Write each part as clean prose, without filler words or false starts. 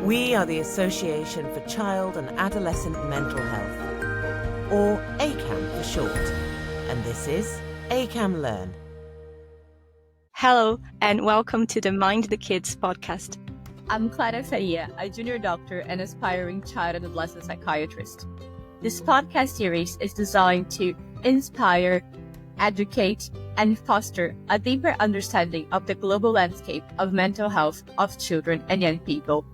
We are the Association for Child and Adolescent Mental Health, or AAM for short, and this is AAM Learn. Hello, and welcome to the Mind the Kids podcast. I'm Clara Faria, a junior doctor and aspiring child and adolescent psychiatrist. This podcast series is designed to inspire, educate, and foster a deeper understanding of the global landscape of mental health of children and young people.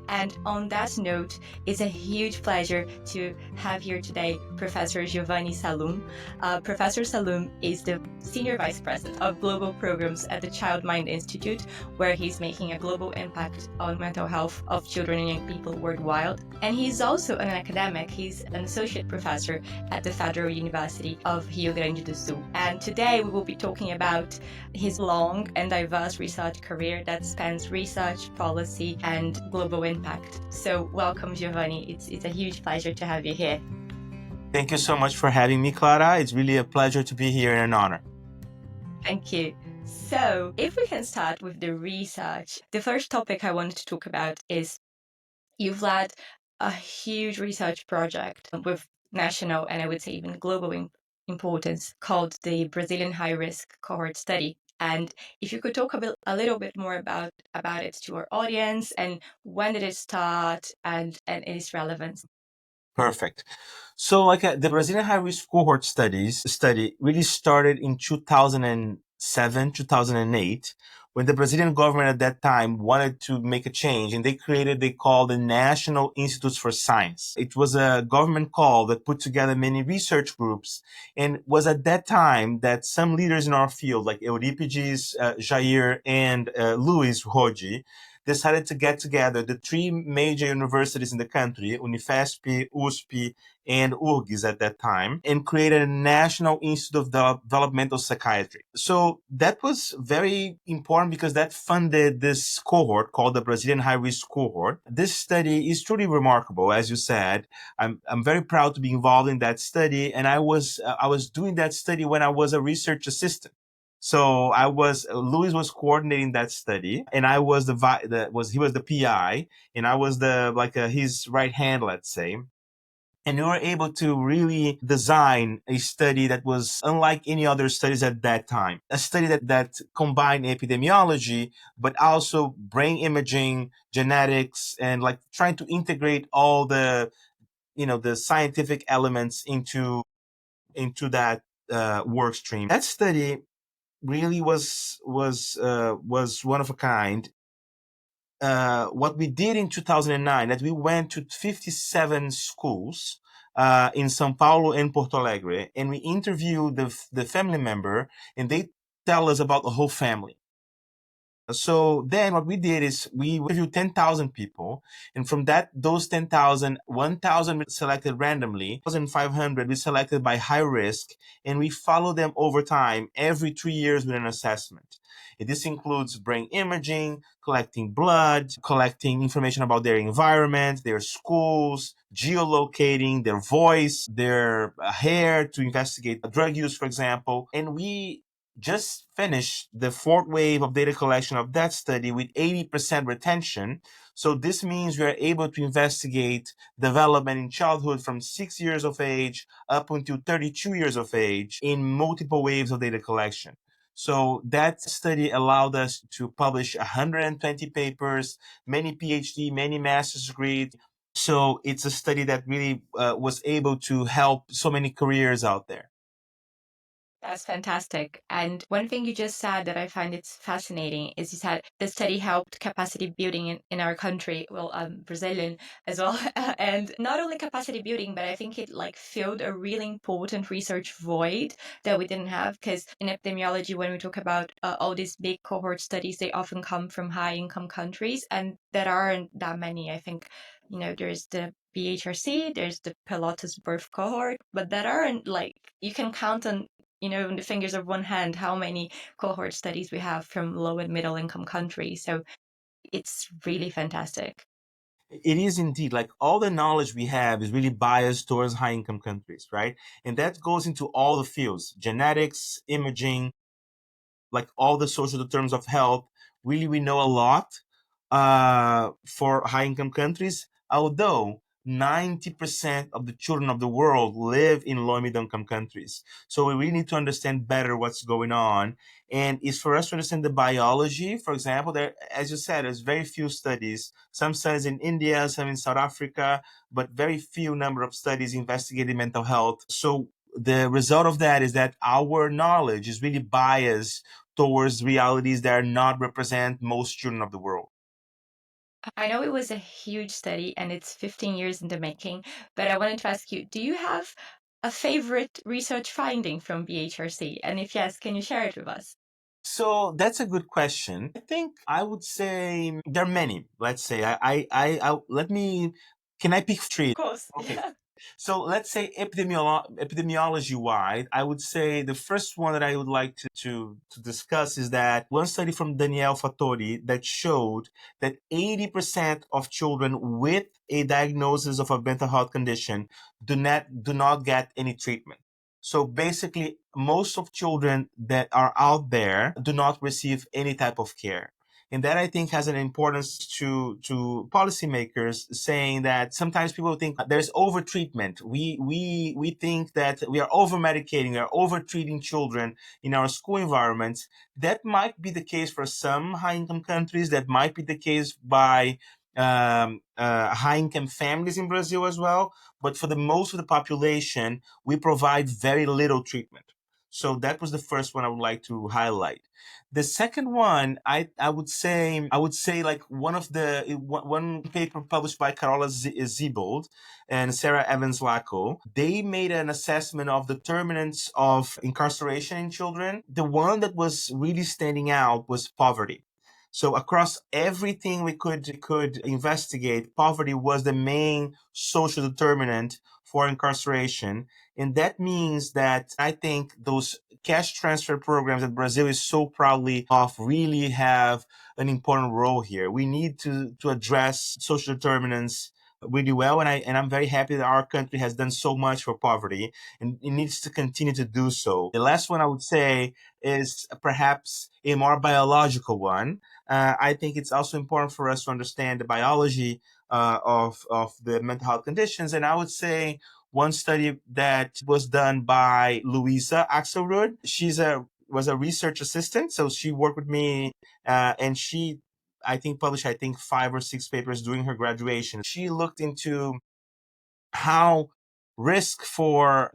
And on that note, it's a huge pleasure to have here today Professor Giovanni Salum. Professor Salum is the Senior Vice President of Global Programs at the Child Mind Institute, where he's making a global impact on mental health of children and young people worldwide. And he's also an academic. He's an associate professor at the Federal University of Rio Grande do Sul. And today we will be talking about his long and diverse research career that spans research, policy, and global impact. So welcome, Giovanni. It's a huge pleasure to have you here. Thank you so much for having me, Clara. It's really a pleasure to be here and an honor. Thank you. So if we can start with the research, the first topic I wanted to talk about is you've led a huge research project with national and I would say even global importance called the Brazilian high-risk cohort study. And if you could talk a little bit more about it to our audience and when did it start and its relevance. Perfect. So the Brazilian high-risk cohort study really started in 2007, 2008, when the Brazilian government at that time wanted to make a change, and they called the National Institutes for Science. It was a government call that put together many research groups, and was at that time that some leaders in our field, like Euripides, Jair, and Luiz Rodi, decided to get together the three major universities in the country, Unifesp, USP, and URGS at that time, and created a National Institute of Developmental Psychiatry. So that was very important because that funded this cohort called the Brazilian High-Risk Cohort. This study is truly remarkable, as you said. I'm very proud to be involved in that study, and I was doing that study when I was a research assistant. So Luis was coordinating that study, and I was he was the PI, and I was his right hand, let's say. And we were able to really design a study that was unlike any other studies at that time. A study that combined epidemiology, but also brain imaging, genetics, and trying to integrate all the scientific elements into that work stream. That study really was one of a kind. What we did in 2009, that we went to 57 schools in São Paulo and Porto Alegre, and we interviewed the family member, and they tell us about the whole family. So then what we did is we interviewed 10,000 people, and from those 10,000, 1,000 we selected randomly, 1,500 we selected by high risk, and we follow them over time every 3 years with an assessment. And this includes brain imaging, collecting blood, collecting information about their environment, their schools, geolocating their voice, their hair to investigate drug use, for example. And we just finished the fourth wave of data collection of that study with 80% retention. So this means we are able to investigate development in childhood from 6 years of age up until 32 years of age in multiple waves of data collection. So that study allowed us to publish 120 papers, many PhD, many master's degrees. So it's a study that really was able to help so many careers out there. That's fantastic. And one thing you just said that I find it's fascinating is you said the study helped capacity building in our country, Brazilian as well. And not only capacity building, but I think it filled a really important research void that we didn't have. Because in epidemiology, when we talk about all these big cohort studies, they often come from high income countries, and there aren't that many. I think, there's the BHRC, there's the Pelotas birth cohort, but that aren't you can count on in the fingers of one hand how many cohort studies we have from low and middle income countries. So it's really fantastic. It is indeed. All the knowledge we have is really biased towards high income countries, right? And that goes into all the fields, genetics, imaging, all the social determinants of health. Really, we know a lot, for high-income countries, although 90% of the children of the world live in low and middle-income countries. So we really need to understand better what's going on. And it's for us to understand the biology. For example, there, as you said, there's very few studies. Some studies in India, some in South Africa, but very few number of studies investigating mental health. So the result of that is that our knowledge is really biased towards realities that are not represent most children of the world. I know it was a huge study and it's 15 years in the making, but I wanted to ask you, do you have a favorite research finding from BHRC? And if yes, can you share it with us? So that's a good question. I think I would say there are many. Let's say let me. Can I pick three? Of course. Okay. So let's say epidemiology wide, I would say the first one that I would like to discuss is that one study from Danielle Fattori that showed that 80% of children with a diagnosis of a mental health condition do not get any treatment. So basically, most of children that are out there do not receive any type of care. And that I think has an importance to policymakers, saying that sometimes people think there's over treatment. We think that we are over medicating, we are over treating children in our school environments. That might be the case for some high income countries. That might be the case by high income families in Brazil as well. But for the most of the population, we provide very little treatment. So that was the first one I would like to highlight. The second one, I would say like one paper published by Carola Ziebold and Sarah Evans Lacko. They made an assessment of determinants of incarceration in children. The one that was really standing out was poverty. So across everything we could investigate, poverty was the main social determinant for incarceration. And that means that I think those cash transfer programs that Brazil is so proudly of really have an important role here. We need to address social determinants really well, and I'm very happy that our country has done so much for poverty, and it needs to continue to do so. The last one I would say is perhaps a more biological one. I think it's also important for us to understand the biology of the mental health conditions, and I would say one study that was done by Louisa Axelrod. Was a research assistant, so she worked with me, and she, I think, published 5 or 6 papers during her graduation. She looked into how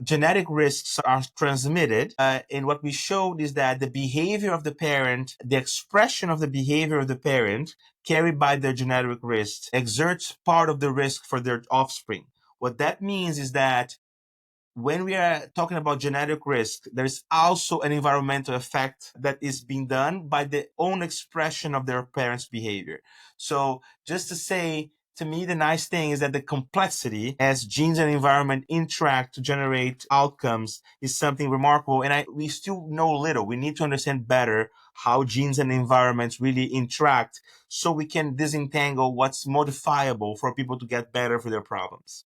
genetic risks are transmitted. And what we showed is that the behavior of the parent, the expression of the behavior of the parent carried by their genetic risk exerts part of the risk for their offspring. What that means is that when we are talking about genetic risk, there's also an environmental effect that is being done by the own expression of their parents' behavior. So just to say, to me, the nice thing is that the complexity as genes and environment interact to generate outcomes is something remarkable. And we still know little. We need to understand better how genes and environments really interact so we can disentangle what's modifiable for people to get better for their problems.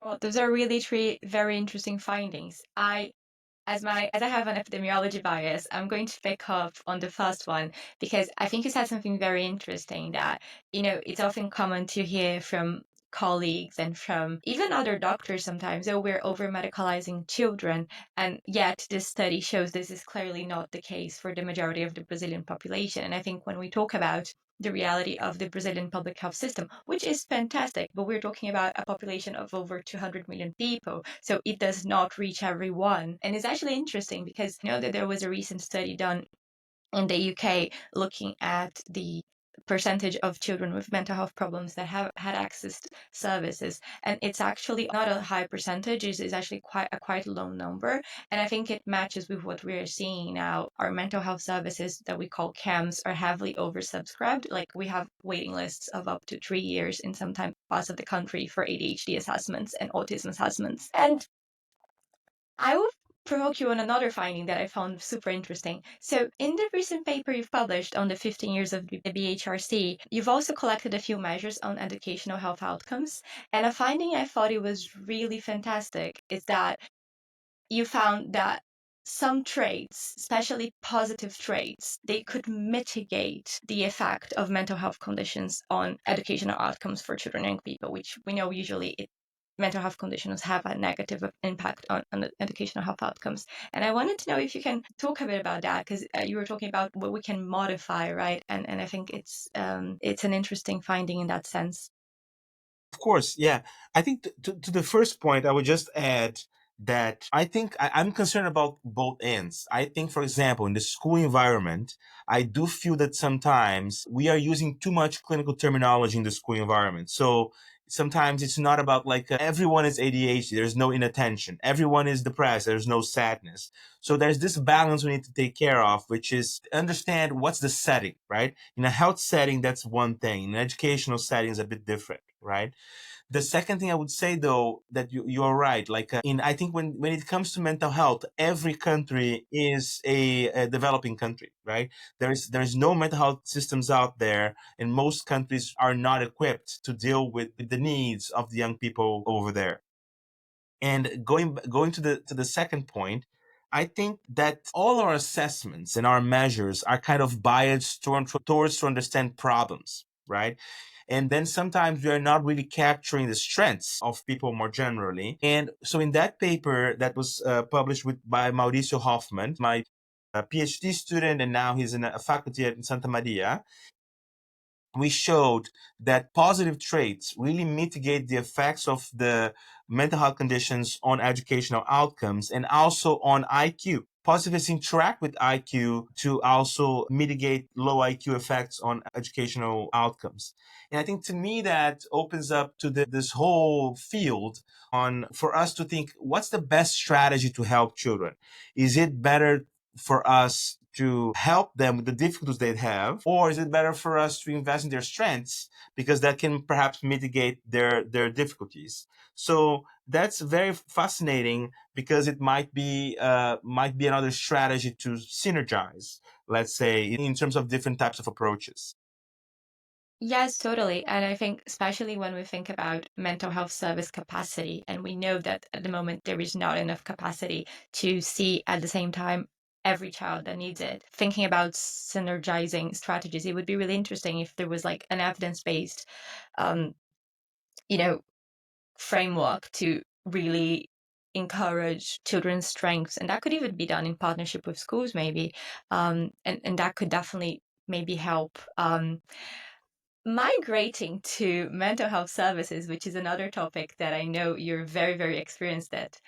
Well, those are really three very interesting findings. As I have an epidemiology bias, I'm going to pick up on the first one because I think you said something very interesting that, it's often common to hear from colleagues and from even other doctors sometimes, oh, we're over medicalizing children. And yet this study shows this is clearly not the case for the majority of the Brazilian population. And I think when we talk about the reality of the Brazilian public health system, which is fantastic, but we're talking about a population of over 200 million people. So it does not reach everyone. And it's actually interesting because I know that there was a recent study done in the UK looking at the percentage of children with mental health problems that have had access to services, and it's actually not a high percentage. It's actually quite a low number, and I think it matches with what we're seeing now. Our mental health services that we call CAMS are heavily oversubscribed. Like, we have waiting lists of up to 3 years in some parts of the country for ADHD assessments and autism assessments. And I will provoke you on another finding that I found super interesting. So, in the recent paper you've published on the 15 years of the BHRC, you've also collected a few measures on educational health outcomes. And a finding I thought it was really fantastic is that you found that some traits, especially positive traits, they could mitigate the effect of mental health conditions on educational outcomes for children and young people, which we know usually mental health conditions have a negative impact on the educational health outcomes. And I wanted to know if you can talk a bit about that, because you were talking about what we can modify, right? And I think it's an interesting finding in that sense. Of course, yeah. I think to the first point, I would just add that I think I'm concerned about both ends. I think, for example, in the school environment, I do feel that sometimes we are using too much clinical terminology in the school environment. So sometimes it's not about like everyone is ADHD, there's no inattention. Everyone is depressed, there's no sadness. So there's this balance we need to take care of, which is understand what's the setting, right? In a health setting, that's one thing. In an educational setting, is a bit different, right? The second thing I would say, though, that you're right. Like I think when it comes to mental health, every country is a developing country, right? There's no mental health systems out there, and most countries are not equipped to deal with the needs of the young people over there. And going to the second point, I think that all our assessments and our measures are kind of biased towards to understand problems, right? And then sometimes we are not really capturing the strengths of people more generally. And so in that paper that was published by Mauricio Hoffman, my PhD student, and now he's in a faculty at Santa Maria, we showed that positive traits really mitigate the effects of the mental health conditions on educational outcomes and also on IQ. Positives interact with IQ to also mitigate low IQ effects on educational outcomes. And I think to me that opens up to this whole field on for us to think what's the best strategy to help children? Is it better for us to help them with the difficulties they have, or is it better for us to invest in their strengths because that can perhaps mitigate their difficulties? So that's very fascinating because it might be another strategy to synergize, let's say, in terms of different types of approaches. Yes, totally. And I think, especially when we think about mental health service capacity, and we know that at the moment there is not enough capacity to see at the same time every child that needs it. Thinking about synergizing strategies, it would be really interesting if there was like an evidence-based, um, you know, framework to really encourage children's strengths. And that could even be done in partnership with schools, maybe. And that could definitely maybe help. Migrating to mental health services, which is another topic that I know you're very, very experienced at.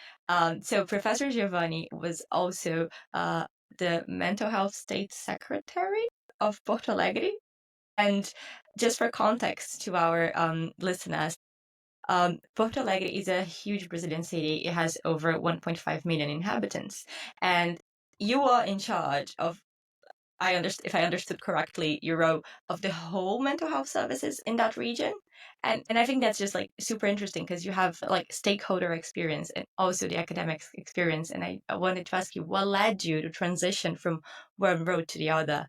So Professor Giovanni was also the mental health state secretary of Porto Alegre. And just for context to our listeners, Porto Alegre is a huge Brazilian city. It has over 1.5 million inhabitants. And you are in charge of if I understood correctly, you wrote of the whole mental health services in that region. And I think that's just like super interesting because you have like stakeholder experience and also the academic experience. And I wanted to ask you, what led you to transition from one road to the other?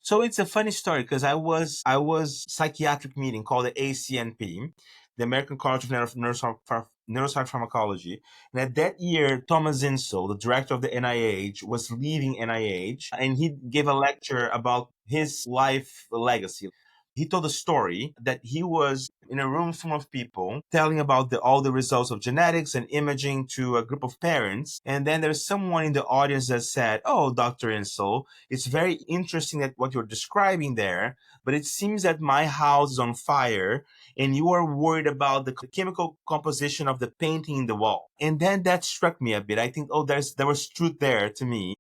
So it's a funny story because I was psychiatric meeting called the ACNP, the American College of Neuroscience Pharmacology, and at that year Thomas Insel, the director of the NIH, was leaving NIH, and he gave a lecture about his life legacy. He told a story that he was in a room full of people telling about all the results of genetics and imaging to a group of parents. And then there's someone in the audience that said, "Oh, Dr. Insel, it's very interesting that what you're describing there, but it seems that my house is on fire and you are worried about the chemical composition of the painting in the wall." And then that struck me a bit. I think, oh, there was truth there to me.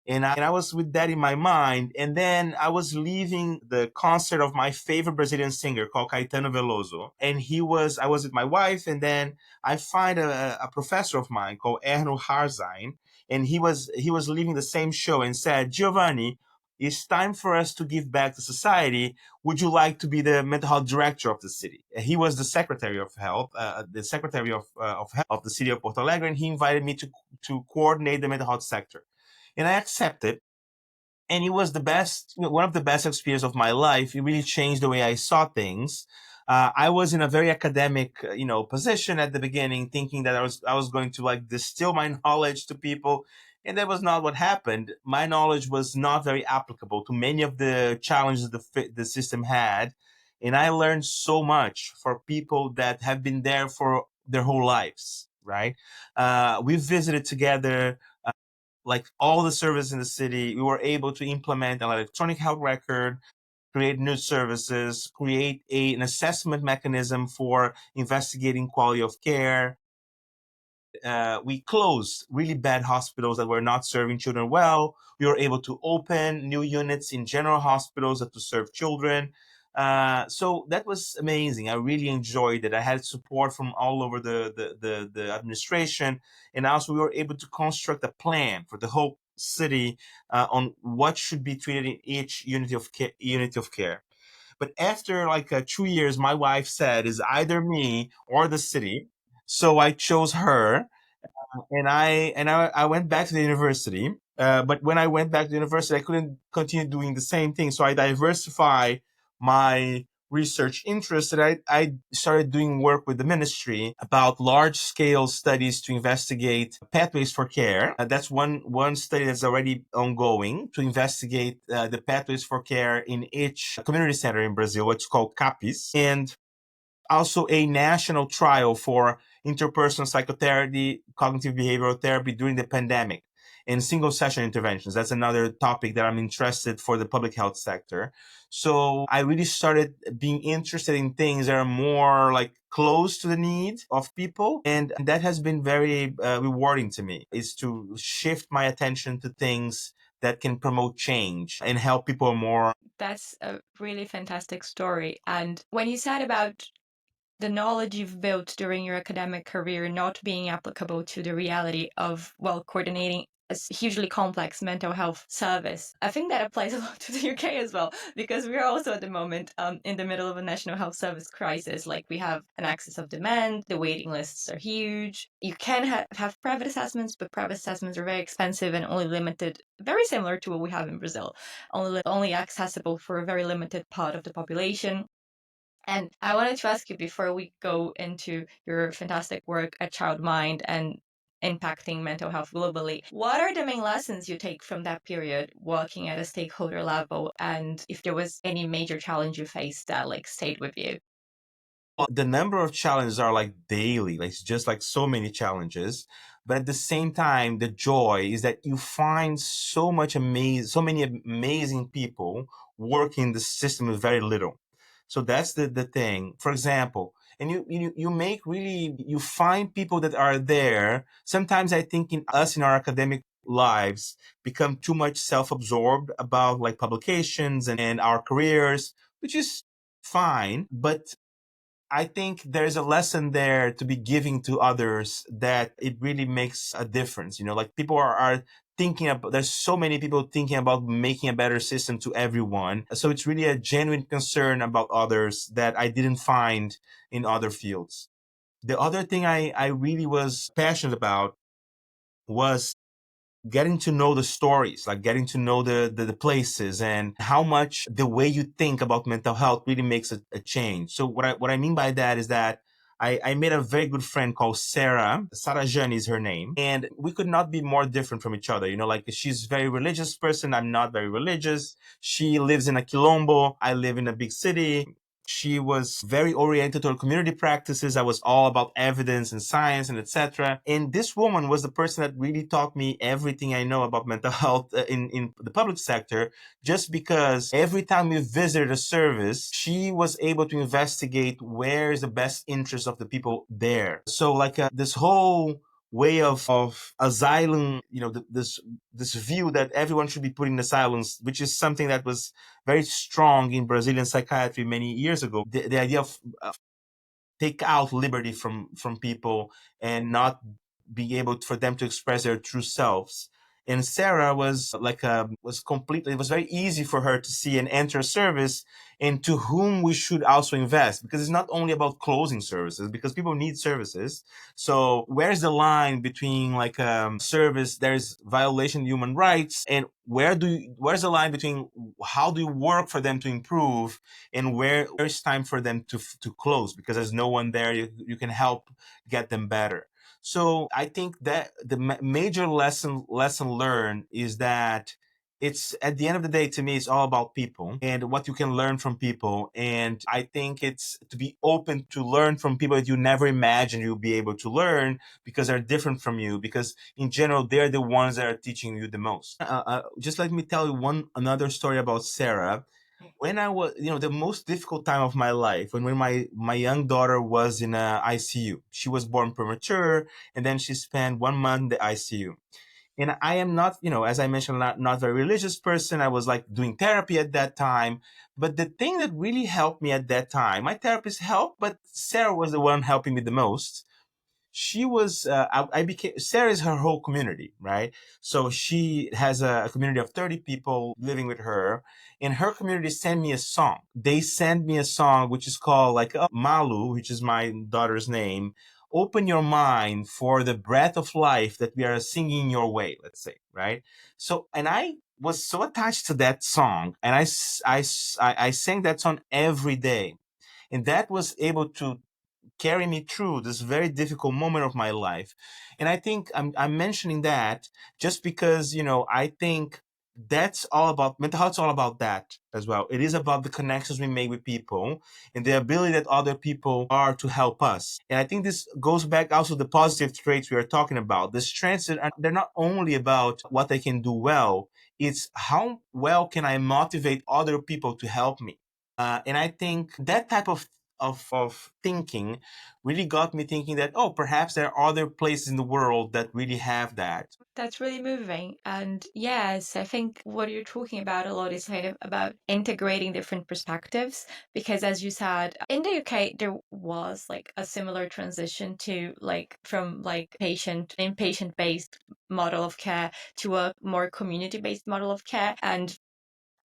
And I was with that in my mind. And then I was leaving the concert of my favorite Brazilian singer called Caetano Veloso. And I was with my wife. And then I find a professor of mine called Erno Harzain. And he was leaving the same show and said, "Giovanni, it's time for us to give back to society. Would you like to be the mental health director of the city?" He was the secretary of health, the secretary of health of the city of Porto Alegre. And he invited me to coordinate the mental health sector, and I accepted. And it was the best, one of the best experiences of my life. It really changed the way I saw things. I was in a very academic, position at the beginning, thinking that I was going to like distill my knowledge to people. And that was not what happened. My knowledge was not very applicable to many of the challenges the system had. And I learned so much for people that have been there for their whole lives, right? We visited together like all the services in the city. We were able to implement an electronic health record, create new services, create an assessment mechanism for investigating quality of care. We closed really bad hospitals that were not serving children well. We were able to open new units in general hospitals to serve children. So that was amazing. I really enjoyed it. I had support from all over the administration. And also we were able to construct a plan for the whole city on what should be treated in each unit of care. But after like 2 years, my wife said, is either me or the city. So I chose her, and I went back to the university. But when I went back to the university, I couldn't continue doing the same thing. So I diversified my research interests, and I started doing work with the ministry about large scale studies to investigate pathways for care. That's one study that's already ongoing to investigate the pathways for care in each community center in Brazil, which is called CAPIS. And also a national trial for interpersonal psychotherapy, cognitive behavioral therapy during the pandemic, and single session interventions. That's another topic that I'm interested for the public health sector. So I really started being interested in things that are more like close to the need of people. And that has been very rewarding to me, is to shift my attention to things that can promote change and help people more. That's a really fantastic story. And when you said about the knowledge you've built during your academic career not being applicable to the reality of, well, coordinating a hugely complex mental health service, I think that applies a lot to the UK as well, because we're also at the moment in the middle of a national health service crisis. Like, we have an excess of demand, the waiting lists are huge. You can have private assessments, but private assessments are very expensive and only limited, very similar to what we have in Brazil, only accessible for a very limited part of the population. And I wanted to ask you, before we go into your fantastic work at Child Mind and impacting mental health globally, what are the main lessons you take from that period working at a stakeholder level? And if there was any major challenge you faced that like stayed with you? The number of challenges are like daily, like it's just like so many challenges. But at the same time, the joy is that you find so many amazing people working the system with very little. So that's the thing. For example, and you make really, you find people that are there. Sometimes I think in our academic lives become too much self-absorbed about like publications and our careers, which is fine. But I think there's a lesson there to be giving to others, that it really makes a difference. Like people are thinking about, there's so many people thinking about making a better system to everyone. So it's really a genuine concern about others that I didn't find in other fields. The other thing I really was passionate about was getting to know the stories, like getting to know the places, and how much the way you think about mental health really makes a change. So what I mean by that is that I made a very good friend called Sarah Jeanne is her name, and we could not be more different from each other. Like she's a very religious person, I'm not very religious. She lives in a quilombo, I live in a big city. She was very oriented toward community practices. I was all about evidence and science and etc. And this woman was the person that really taught me everything I know about mental health in the public sector, just because every time we visited a service, she was able to investigate where is the best interest of the people there. So like this whole way of asylum, this view that everyone should be put in asylums, which is something that was very strong in Brazilian psychiatry many years ago. The idea of take out liberty from people and not be able for them to express their true selves. And Sarah was like was completely, it was very easy for her to see and enter a service into whom we should also invest, because it's not only about closing services, because people need services. So where's the line between like service, there's violation of human rights, and where's the line between how do you work for them to improve, and where's time for them to close, because there's no one there you can help get them better. So I think that the major lesson learned is that it's, at the end of the day, to me, it's all about people and what you can learn from people. And I think it's to be open to learn from people that you never imagined you'll be able to learn, because they're different from you, because in general, they're the ones that are teaching you the most. Just let me tell you another story about Sarah. When I was, the most difficult time of my life, when my young daughter was in a ICU. She was born premature, and then she spent 1 month in the ICU. And I am not, as I mentioned, not very religious person. I was like doing therapy at that time. But the thing that really helped me at that time, my therapist helped, but Sarah was the one helping me the most. She was, I became, Sarah is her whole community, right? So she has a community of 30 people living with her, and her community sent me a song. They sent me a song which is called, like, Malu, which is my daughter's name. Open your mind for the breath of life that we are singing your way, let's say, right? So, and I was so attached to that song, and I sang that song every day. And that was able to carry me through this very difficult moment of my life. And I think I'm mentioning that just because, I think that's all about mental health. It's all about that as well. It is about the connections we make with people and the ability that other people are to help us. And I think this goes back also to the positive traits we are talking about. The strengths, they're not only about what I can do well, it's how well can I motivate other people to help me. And I think that type of thinking really got me thinking that, oh, perhaps there are other places in the world that really have that. That's really moving. And yes, I think what you're talking about a lot is kind of about integrating different perspectives. Because as you said, in the UK, there was like a similar transition to like from like inpatient based model of care to a more community based model of care. And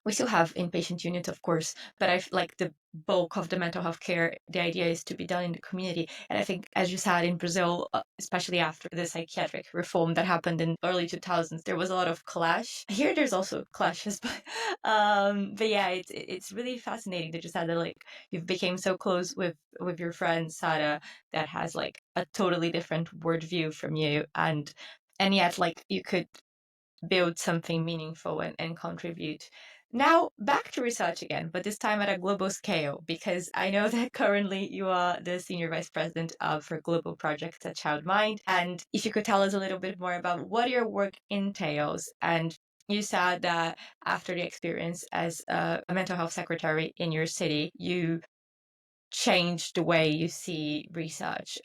we still have inpatient units, of course, but I like the bulk of the mental health care, the idea is to be done in the community. And I think, as you said, in Brazil, especially after the psychiatric reform that happened in early 2000s, there was a lot of clash. Here, there's also clashes, but yeah, it's really fascinating that you said that like you've became so close with your friend Sara that has like a totally different worldview from you, and yet like you could build something meaningful and contribute. Now, back to research again, but this time at a global scale, because I know that currently you are the Senior Vice President for Global Projects at ChildMind. And if you could tell us a little bit more about what your work entails. And you said that after the experience as a mental health secretary in your city, you changed the way you see research.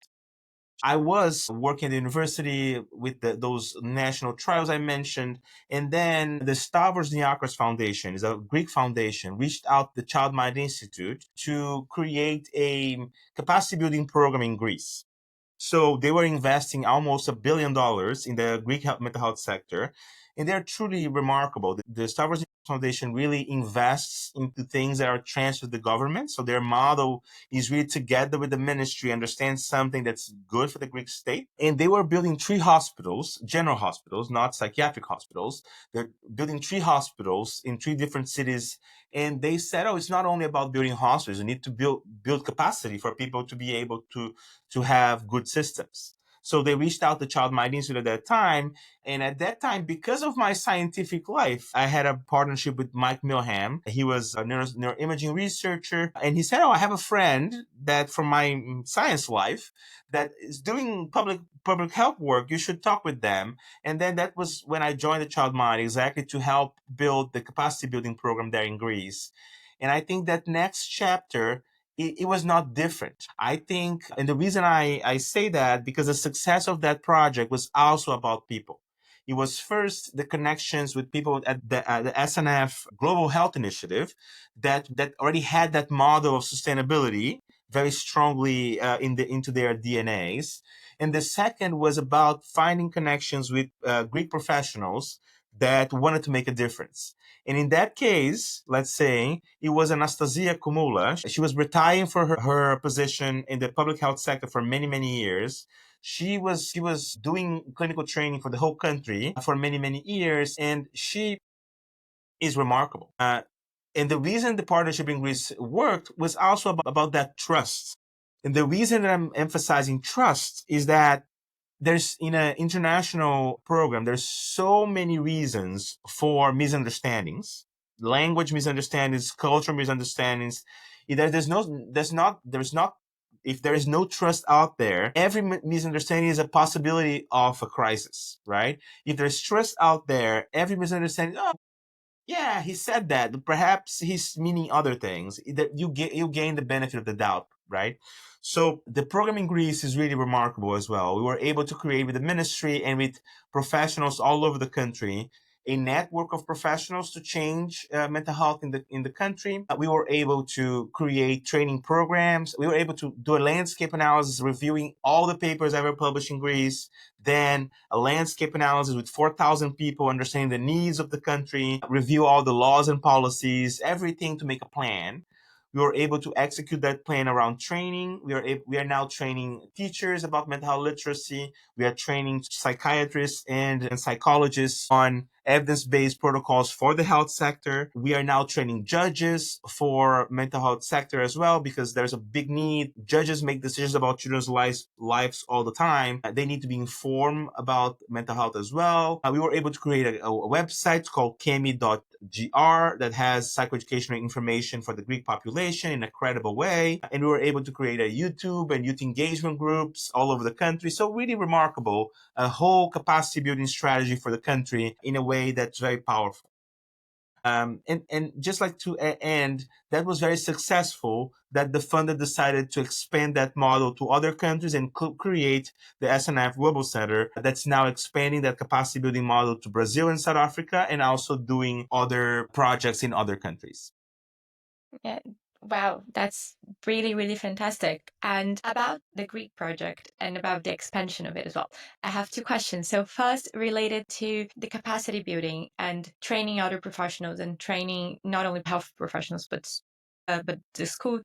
I was working at the university with those national trials I mentioned. And then the Stavros Niarchos Foundation is a Greek foundation, reached out to the Child Mind Institute to create a capacity building program in Greece. So they were investing almost $1 billion in the Greek mental health sector. And they're truly remarkable. The Stavros Foundation really invests into things that are transferred to the government. So their model is really together with the ministry, understand something that's good for the Greek state. And they were building 3 hospitals, general hospitals, not psychiatric hospitals. They're building 3 hospitals in 3 different cities. And they said, oh, it's not only about building hospitals. You need to build capacity for people to be able to have good systems. So they reached out to Child Mind Institute at that time. And at that time, because of my scientific life, I had a partnership with Mike Milham. He was a neuroimaging researcher. And he said, oh, I have a friend that from my science life that is doing public health work. You should talk with them. And then that was when I joined the Child Mind, exactly to help build the capacity building program there in Greece. And I think that next chapter, it was not different. I think, and the reason I say that, because the success of that project was also about people. It was first the connections with people at the SNF Global Health Initiative that already had that model of sustainability very strongly into their DNAs. And the second was about finding connections with Greek professionals that wanted to make a difference. And in that case, let's say it was Anastasia Kumula. She was retiring for her position in the public health sector for many, many years. She was doing clinical training for the whole country for many, many years, and she is remarkable. And the reason the partnership in Greece worked was also about that trust. And the reason that I'm emphasizing trust is that there's in an international program, there's so many reasons for misunderstandings, language misunderstandings, cultural misunderstandings. If there is no trust out there, every misunderstanding is a possibility of a crisis, right? If there's trust out there, every misunderstanding, oh, yeah, he said that, but perhaps he's meaning other things. That you gain the benefit of the doubt, right? So the program in Greece is really remarkable as well. We were able to create with the ministry and with professionals all over the country a network of professionals to change mental health in the country. We were able to create training programs. We were able to do a landscape analysis, reviewing all the papers ever published in Greece. Then a landscape analysis with 4,000 people, understanding the needs of the country, review all the laws and policies, everything to make a plan. We were able to execute that plan around training. We are now training teachers about mental health literacy. We are training psychiatrists and psychologists on evidence-based protocols for the health sector. We are now training judges for mental health sector as well, because there's a big need. Judges make decisions about children's lives all the time. They need to be informed about mental health as well. We were able to create a website called kemi.gr that has psychoeducational information for the Greek population in a credible way. And we were able to create a YouTube and youth engagement groups all over the country. So really remarkable, a whole capacity building strategy for the country in a way that's very powerful. And just like to end, that was very successful, that the funder decided to expand that model to other countries and create the SNF Global Center that's now expanding that capacity building model to Brazil and South Africa, and also doing other projects in other countries. Yeah. Wow, that's really, really fantastic. And about the Greek project and about the expansion of it as well, I have two questions. So first, related to the capacity building and training other professionals and training not only health professionals, but the school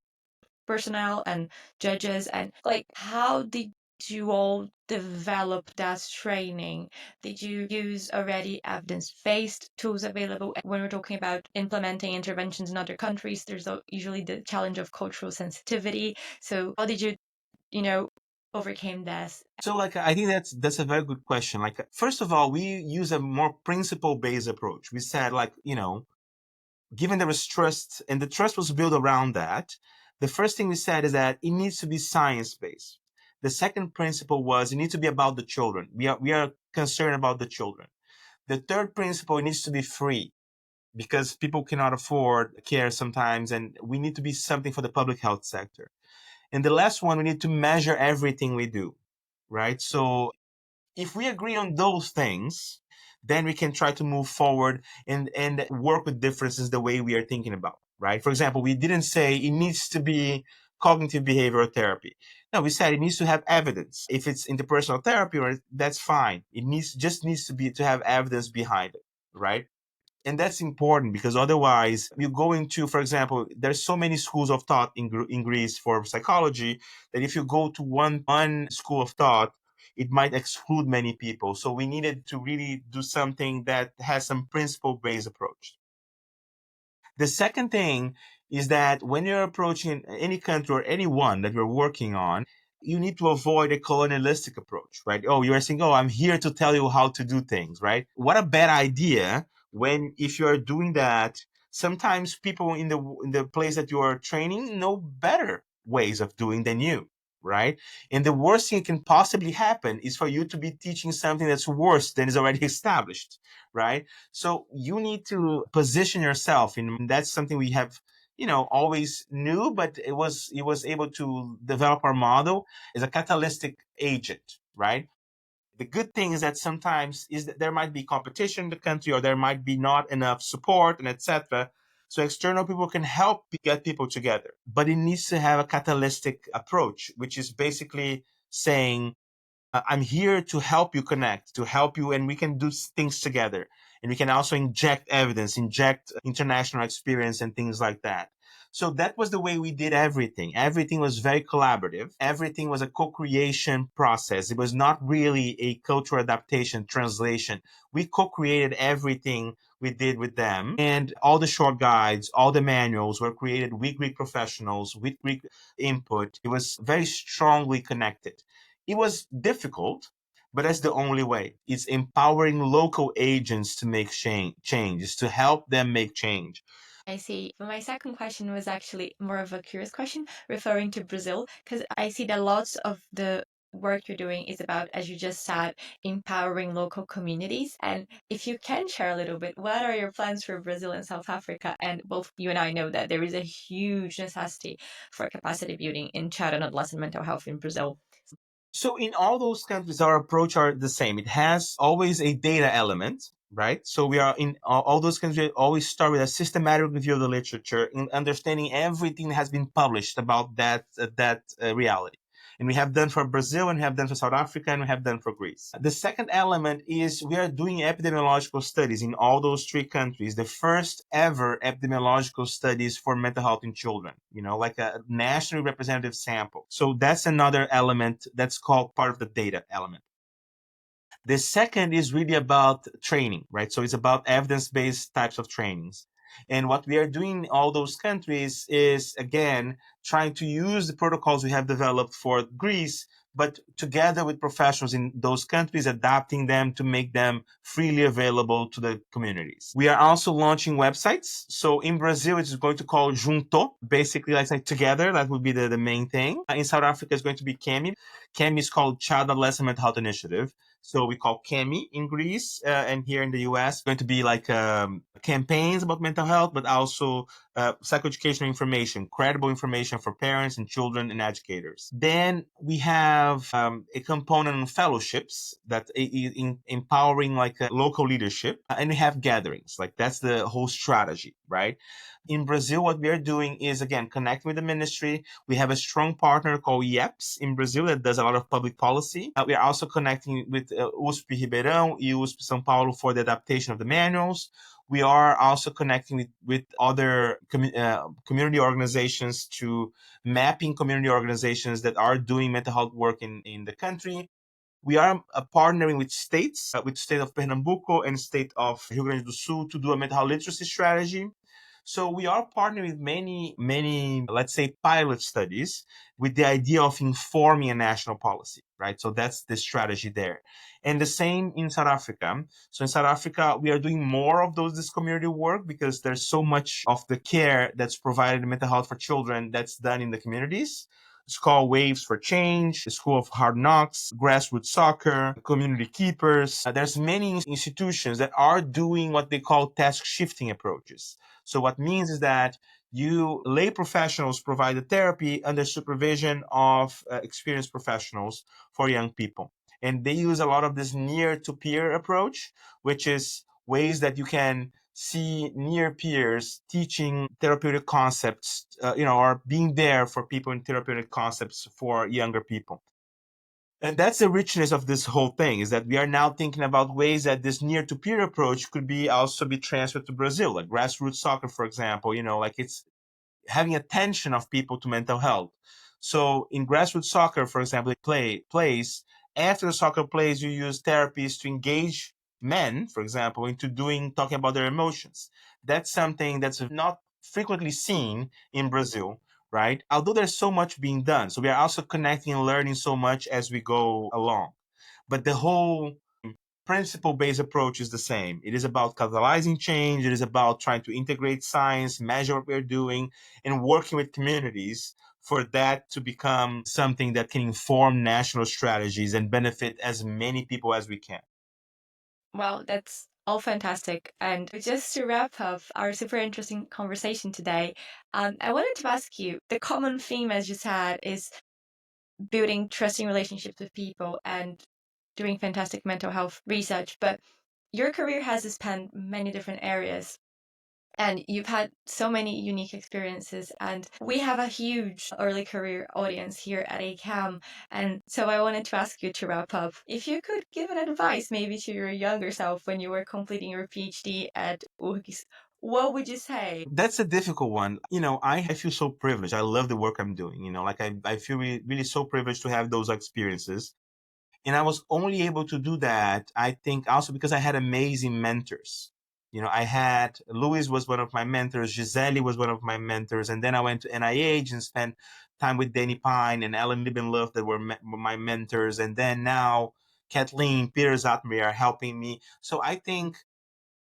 personnel and judges, and like, how did you all develop that training? Did you use already evidence-based tools available? When we're talking about implementing interventions in other countries, there's usually the challenge of cultural sensitivity. So how did you overcame this? So I think that's a very good question. First of all, we use a more principle-based approach. We said, given there was trust, and the trust was built around that, the first thing we said is that it needs to be science-based. The second principle was it needs to be about the children. We are concerned about the children. The third principle, it needs to be free, because people cannot afford care sometimes, and we need to be something for the public health sector. And the last one, we need to measure everything we do, right? So if we agree on those things, then we can try to move forward and work with differences the way we are thinking about, right? For example, we didn't say it needs to be cognitive behavioral therapy. No, we said it needs to have evidence. If it's interpersonal therapy, that's fine. It needs to have evidence behind it, right? And that's important, because otherwise you go into, for example, there's so many schools of thought in Greece for psychology, that if you go to one school of thought, it might exclude many people. So we needed to really do something that has some principle-based approach. The second thing is that when you're approaching any country or anyone that you're working on, you need to avoid a colonialistic approach, right? Oh, you're saying, oh, I'm here to tell you how to do things, right? What a bad idea, when if you're doing that, sometimes people in the place that you are training know better ways of doing than you, right? And the worst thing that can possibly happen is for you to be teaching something that's worse than is already established, right? So you need to position yourself, and that's something we have, always knew, but it was able to develop our model as a catalytic agent, right? The good thing is that sometimes is that there might be competition in the country, or there might be not enough support, and etc. So external people can help get people together, but it needs to have a catalytic approach, which is basically saying, I'm here to help you connect, to help you, and we can do things together. And we can also inject evidence, inject international experience and things like that. So that was the way we did everything. Everything was very collaborative. Everything was a co-creation process. It was not really a cultural adaptation, translation. We co-created everything we did with them. And all the short guides, all the manuals were created with Greek professionals, with Greek input. It was very strongly connected. It was difficult, but that's the only way. It's empowering local agents to make changes, to help them make change. I see. But my second question was actually more of a curious question referring to Brazil, because I see that lots of the work you're doing is about, as you just said, empowering local communities. And if you can share a little bit, what are your plans for Brazil and South Africa? And both you and I know that there is a huge necessity for capacity building in child and adolescent mental health in Brazil. So in all those countries, our approach are the same. It has always a data element, right? So we are in all those countries, always start with a systematic review of the literature in understanding everything that has been published about that reality. And we have done for Brazil, and we have done for South Africa, and we have done for Greece. The second element is we are doing epidemiological studies in all those three countries. The first ever epidemiological studies for mental health in children, like a nationally representative sample. So that's another element that's called part of the data element. The second is really about training, right? So it's about evidence-based types of trainings. And what we are doing in all those countries is, again, trying to use the protocols we have developed for Greece, but together with professionals in those countries, adapting them to make them freely available to the communities. We are also launching websites. So in Brazil, it's going to call Junto, basically like together. That would be the main thing. In South Africa, it's going to be CAMI. CAMI is called Child Adolescent Mental Health Initiative. So we call CAMI in Greece, and here in the US, going to be like campaigns about mental health, but also psychoeducational information, credible information for parents and children and educators. Then we have a component on fellowships that empowering like local leadership, and we have gatherings. Like that's the whole strategy, right? In Brazil, what we are doing is, again, connecting with the ministry. We have a strong partner called IEPS in Brazil that does a lot of public policy. We are also connecting with USP Ribeirão and USP São Paulo for the adaptation of the manuals. We are also connecting with other community organizations to mapping community organizations that are doing mental health work in the country. We are partnering with states, with state of Pernambuco and state of Rio Grande do Sul to do a mental health literacy strategy. So we are partnering with many, let's say, pilot studies with the idea of informing a national policy, right? So that's the strategy there. And the same in South Africa. So in South Africa, we are doing more of this community work because there's so much of the care that's provided in mental health for children that's done in the communities. It's called Waves for Change, the School of Hard Knocks, Grassroots Soccer, Community Keepers. There's many institutions that are doing what they call task shifting approaches. So what means is that you lay professionals provide the therapy under supervision of experienced professionals for young people. And they use a lot of this near to peer approach, which is ways that you can see near peers teaching therapeutic concepts, or being there for people in therapeutic concepts for younger people. And that's the richness of this whole thing, is that we are now thinking about ways that this near to peer approach could be also be transferred to Brazil, like grassroots soccer, for example, like it's having attention of people to mental health. So in grassroots soccer, for example, plays, after the soccer plays, you use therapies to engage men, for example, into talking about their emotions. That's something that's not frequently seen in Brazil, right? Although there's so much being done. So we are also connecting and learning so much as we go along. But the whole principle-based approach is the same. It is about catalyzing change. It is about trying to integrate science, measure what we're doing, and working with communities for that to become something that can inform national strategies and benefit as many people as we can. Well, that's all fantastic. And just to wrap up our super interesting conversation today, I wanted to ask you, the common theme, as you said, is building trusting relationships with people and doing fantastic mental health research. But your career has spanned many different areas. And you've had so many unique experiences, and we have a huge early career audience here at AAM. And so I wanted to ask you to wrap up, if you could give an advice maybe to your younger self when you were completing your PhD at URGS, what would you say? That's a difficult one. I feel so privileged. I love the work I'm doing. Like I feel really, really so privileged to have those experiences. And I was only able to do that, I think, also because I had amazing mentors. I had Louis was one of my mentors, Gisele was one of my mentors, and then I went to NIH and spent time with Danny Pine and Ellen Love that were my mentors. And then now Kathleen, Peter Zatmir are helping me. So I think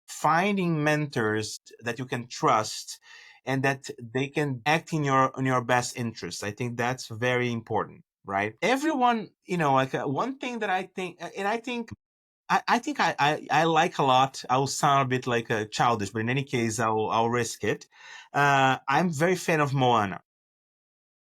finding mentors that you can trust and that they can act in your best interest, I think that's very important, right? Everyone, like one thing that I think, and I think I like a lot. I'll sound a bit like a childish, but in any case, I'll risk it. I'm very fan of Moana,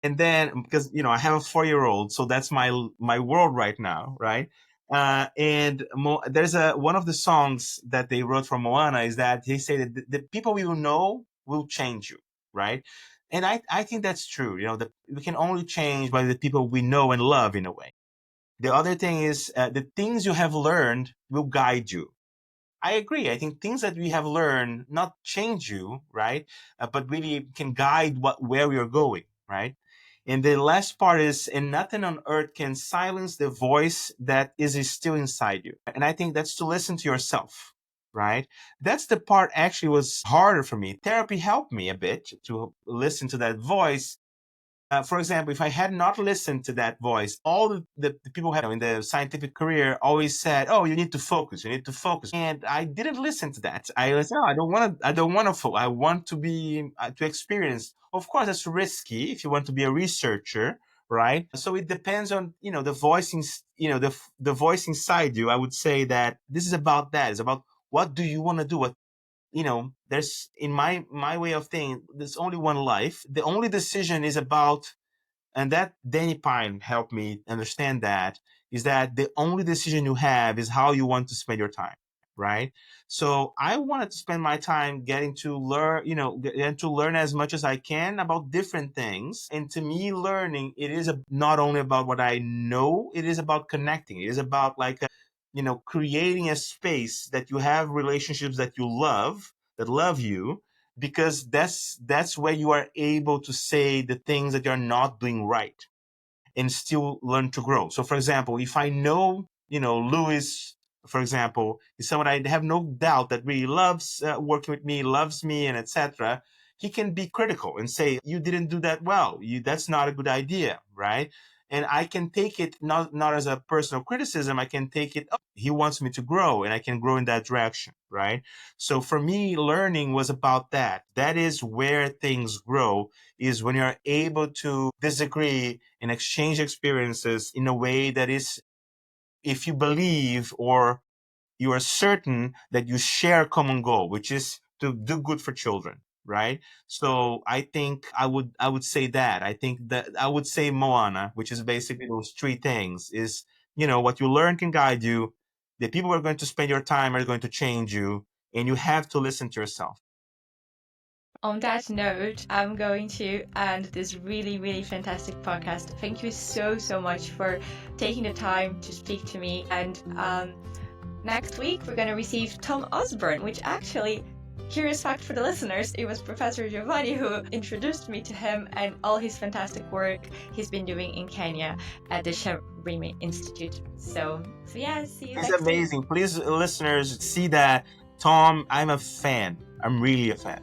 and then because I have a 4-year-old, so that's my world right now, right? And there's one of the songs that they wrote for Moana is that they say that the people you know will change you, right? And I think that's true. We can only change by the people we know and love in a way. The other thing is the things you have learned will guide you. I agree. I think things that we have learned not change you, right? But really can guide where we are going, right? And the last part is, and nothing on earth can silence the voice that is still inside you. And I think that's to listen to yourself, right? That's the part actually was harder for me. Therapy helped me a bit to listen to that voice. For example, if I had not listened to that voice, all the people in the scientific career always said, "Oh, you need to focus. You need to focus." And I didn't listen to that. I was, "No, I don't want to. I don't want to focus. I want to be to experience." Of course, that's risky if you want to be a researcher, right? So it depends on the voicing, the voice inside you. I would say that this is about that. It's about what do you want to do? What there's in my way of thinking, there's only one life. The only decision is about, and that Danny Pine helped me understand that, is that the only decision you have is how you want to spend your time, right? So I wanted to spend my time getting to learn, getting to learn as much as I can about different things. And to me, learning, it is not only about what I know, it is about connecting. It is about creating a space that you have relationships that you love, that love you, because that's where you are able to say the things that you're not doing right and still learn to grow. So for example, if I know, Louis, for example, is someone I have no doubt that really loves working with me, loves me, and etc. He can be critical and say, "You didn't do that well. That's not a good idea," right? And I can take it not as a personal criticism. I can take it, oh, he wants me to grow, and I can grow in that direction, right? So for me, learning was about that. That is where things grow, is when you're able to disagree and exchange experiences in a way that is, if you believe or you are certain that you share a common goal, which is to do good for children, right? So I think I would say that. I think that I would say Moana, which is basically those three things, is what you learn can guide you. The people who are going to spend your time are going to change you, and you have to listen to yourself. On that note, I'm going to end this really, really fantastic podcast. Thank you so, so much for taking the time to speak to me. And next week, we're going to receive Tom Osborne, which actually, curious fact for the listeners, it was Professor Giovanni who introduced me to him and all his fantastic work he's been doing in Kenya at the Sharimi Institute. So yeah, see you It's next amazing. Please, listeners, see that. Tom, I'm a fan. I'm really a fan.